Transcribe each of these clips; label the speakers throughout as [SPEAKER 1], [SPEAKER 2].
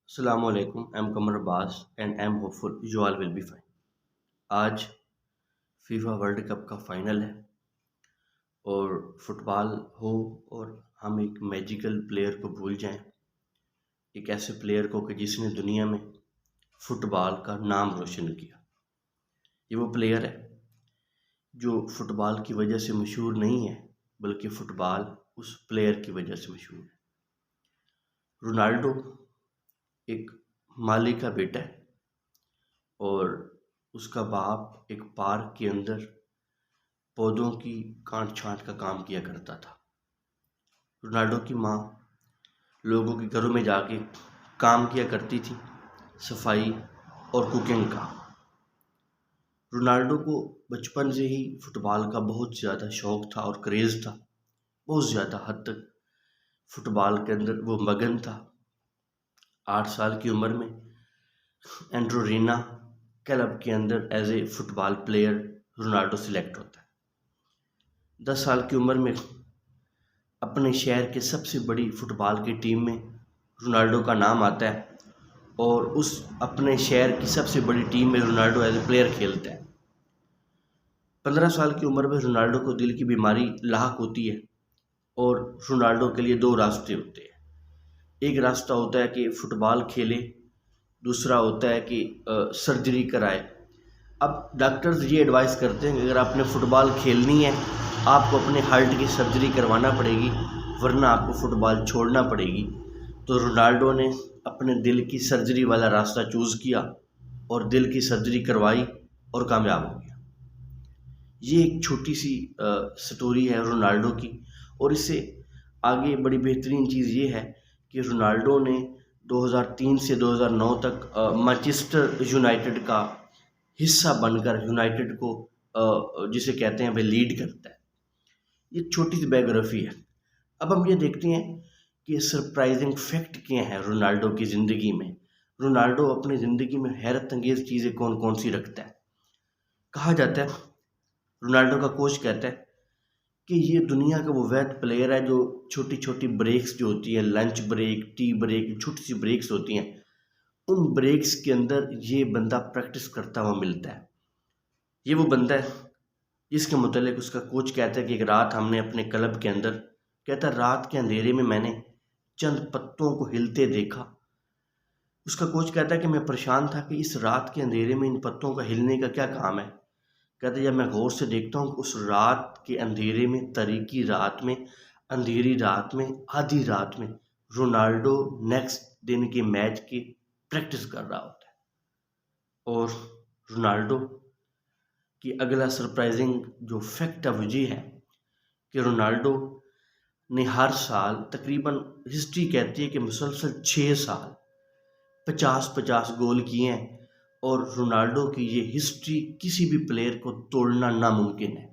[SPEAKER 1] Assalamualaikum, I'm Kamar Abbas and I'm hopeful you all will be fine. आज FIFA world cup का final है और football हो और हम एक मैजिकल प्लेयर को भूल जाएं, एक ऐसे प्लेयर को कि जिसने दुनिया में फुटबॉल का नाम रोशन किया। ये वो प्लेयर है जो फुटबॉल की वजह से मशहूर नहीं है, बल्कि फुटबॉल उस प्लेयर की वजह से मशहूर है। रोनाल्डो एक माली का बेटा है और उसका बाप एक पार्क के अंदर पौधों की काट छांट का काम किया करता था। रोनाल्डो की माँ लोगों के घरों में जाके काम किया करती थी, सफाई और कुकिंग का। रोनाल्डो को बचपन से ही फुटबॉल का बहुत ज़्यादा शौक था और क्रेज़ था। बहुत ज़्यादा हद तक फुटबॉल के अंदर वो मगन था। 8 साल की उम्र में एंड्रोरीना क्लब के अंदर as a football player Ronaldo select होता है। 10 साल की उम्र में अपने शहर के सबसे बड़ी फुटबॉल की टीम में रोनाल्डो का नाम आता है और उस अपने शहर की सबसे बड़ी टीम में रोनाल्डो एज ए प्लेयर खेलता है। 15 साल की उम्र में रोनाल्डो को दिल की बीमारी लाहक होती है और रोनाल्डो के लिए दो रास्ते होते हैं। एक रास्ता होता है कि फुटबॉल खेले, दूसरा होता है कि सर्जरी कराए। अब डॉक्टर्स ये एडवाइस करते हैं कि अगर आपने फ़ुटबॉल खेलनी है आपको अपने हार्ट की सर्जरी करवाना पड़ेगी, वरना आपको फ़ुटबॉल छोड़ना पड़ेगी। तो रोनाल्डो ने अपने दिल की सर्जरी वाला रास्ता चूज़ किया और दिल की सर्जरी करवाई और कामयाब हो गया। ये एक छोटी सी स्टोरी है रोनाल्डो की। और इससे आगे बड़ी बेहतरीन चीज़ ये है कि रोनाल्डो ने 2003 से 2009 तक मैनचेस्टर यूनाइटेड का हिस्सा बनकर यूनाइटेड को जिसे कहते हैं वे लीड करता है। ये छोटी सी बायोग्राफी है। अब हम ये देखते हैं कि सरप्राइजिंग फैक्ट क्या है रोनाल्डो की ज़िंदगी में। रोनाल्डो अपनी ज़िंदगी में हैरत अंगेज़ चीज़ें कौन कौन सी रखता है। कहा जाता है, रोनाल्डो का कोच कहता है कि ये दुनिया का वो वैध प्लेयर है जो छोटी छोटी ब्रेक्स जो होती है, लंच ब्रेक, टी ब्रेक, छोटी सी ब्रेक्स होती हैं, उन ब्रेक्स के अंदर ये बंदा प्रैक्टिस करता हुआ मिलता है। ये वो बंदा है जिसके मुतालिक उसका कोच कहता है कि एक रात हमने अपने क्लब के अंदर, कहता है रात के अंधेरे में मैंने चंद पत्तों को हिलते देखा। उसका कोच कहता है कि मैं परेशान था कि इस रात के अंधेरे में इन पत्तों का हिलने का क्या काम है। कहते जब मैं गौर से देखता हूँ उस रात के अंधेरे में, तारीकी रात में, अंधेरी रात में, आधी रात में रोनाल्डो नेक्स्ट दिन के मैच की प्रैक्टिस कर रहा होता है। और रोनाल्डो की अगला सरप्राइजिंग जो फैक्ट है वो ये है कि रोनाल्डो ने हर साल तकरीबन, हिस्ट्री कहती है कि मुसलसल 6 साल 50-50 गोल किए हैं और रोनाल्डो की ये हिस्ट्री किसी भी प्लेयर को तोड़ना नामुमकिन है।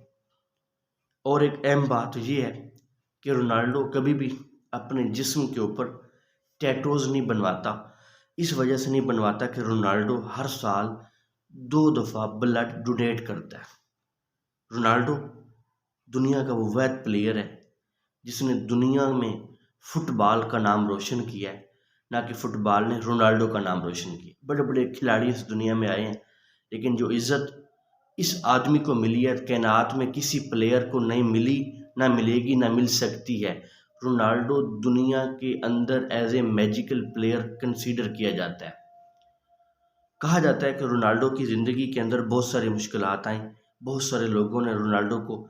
[SPEAKER 1] और एक अहम बात ये है कि रोनाल्डो कभी भी अपने जिस्म के ऊपर टैटूज नहीं बनवाता। इस वजह से नहीं बनवाता कि रोनाल्डो हर साल 2 दफ़ा ब्लड डोनेट करता है। रोनाल्डो दुनिया का वो वैध प्लेयर है जिसने दुनिया में फुटबॉल का नाम रोशन किया है, ना कि फुटबॉल ने रोनाल्डो का नाम रोशन किया। बड़े बड़े खिलाड़ी इस दुनिया में आए हैं, लेकिन जो इज़्ज़त इस आदमी को मिली है कायनात में किसी प्लेयर को नहीं मिली, ना मिलेगी, ना मिल सकती है। रोनाल्डो दुनिया के अंदर as a magical player consider किया जाता है। कहा जाता है कि रोनाल्डो की ज़िंदगी के अंदर बहुत सारी मुश्किलात आई, बहुत सारे लोगों ने रोनाल्डो को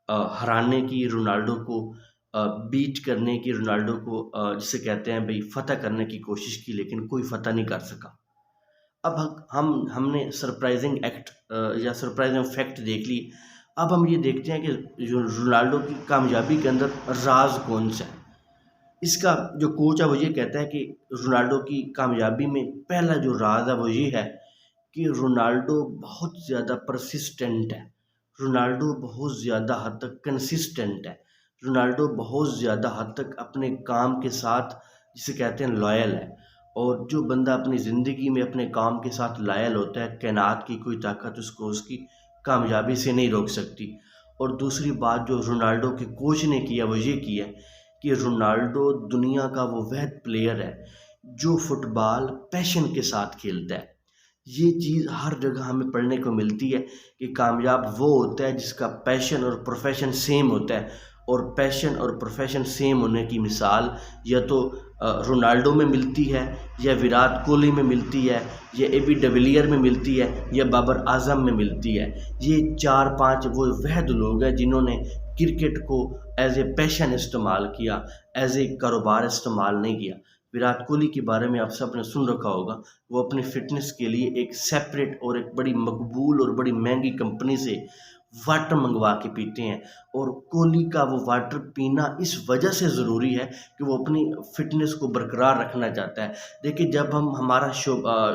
[SPEAKER 1] हराने की, रोनाल्डो को बीट करने की, रोनाल्डो को जिसे कहते हैं भाई फतह करने की कोशिश की, लेकिन कोई फतह नहीं कर सका। अब हमने सरप्राइजिंग एक्ट या सरप्राइजिंग फैक्ट देख ली। अब हम ये देखते हैं कि जो रोनाल्डो की कामयाबी के अंदर राज कौन सा है। इसका जो कोच है वो ये कहता है कि रोनाल्डो की कामयाबी में पहला जो राज है वो ये है कि रोनाल्डो बहुत ज़्यादा परसिस्टेंट है, रोनाल्डो बहुत ज़्यादा हद तक कंसिस्टेंट है, रोनाल्डो बहुत ज़्यादा हद तक अपने काम के साथ जिसे कहते हैं लॉयल है। और जो बंदा अपनी ज़िंदगी में अपने काम के साथ लॉयल होता है, कायनात की कोई ताकत उसको उसकी कामयाबी से नहीं रोक सकती। और दूसरी बात जो रोनाल्डो के कोच ने किया वो ये किया कि रोनाल्डो दुनिया का वो वह प्लेयर है जो फुटबॉल पैशन के साथ खेलता है। ये चीज़ हर जगह हमें पढ़ने को मिलती है कि कामयाब वो होता है जिसका पैशन और प्रोफेशन सेम होता है। और पैशन और प्रोफेशन सेम होने की मिसाल या तो रोनाल्डो में मिलती है, या विराट कोहली में मिलती है, या एबी डिविलियर में मिलती है, या बाबर आजम में मिलती है। ये 4-5 वो वहद लोग हैं जिन्होंने क्रिकेट को एज ए पैशन इस्तेमाल किया, एज ए कारोबार इस्तेमाल नहीं किया। विराट कोहली के बारे में आप सब ने सुन रखा होगा, वो अपनी फ़िटनेस के लिए एक सेपरेट और एक बड़ी मकबूल और बड़ी महंगी कंपनी से वाटर मंगवा के पीते हैं। और कोहली का वो वाटर पीना इस वजह से ज़रूरी है कि वो अपनी फ़िटनेस को बरकरार रखना चाहता है। देखिए, जब हमारा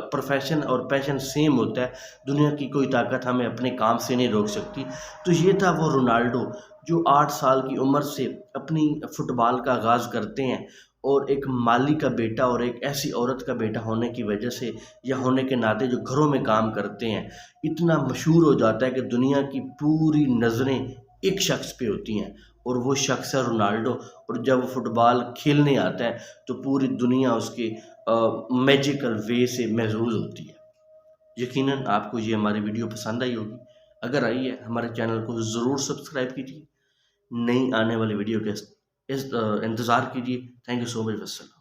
[SPEAKER 1] प्रोफेशन और पैशन सेम होता है, दुनिया की कोई ताकत हमें अपने काम से नहीं रोक सकती। तो ये था वो रोनाल्डो जो 8 साल की उम्र से अपनी फ़ुटबॉल का आगाज़ करते हैं, और एक माली का बेटा और एक ऐसी औरत का बेटा होने की वजह से या होने के नाते जो घरों में काम करते हैं, इतना मशहूर हो जाता है कि दुनिया की पूरी नज़रें एक शख्स पे होती हैं, और वो शख्स है रोनाल्डो। और जब वो फुटबॉल खेलने आता है तो पूरी दुनिया उसके मैजिकल वे से महजूज होती है। यकीनन आपको ये हमारी वीडियो पसंद आई होगी। अगर आई है, हमारे चैनल को ज़रूर सब्सक्राइब कीजिए। नई आने वाली वीडियो के इंतज़ार कीजिए। Thank you so much. वस्सलाम।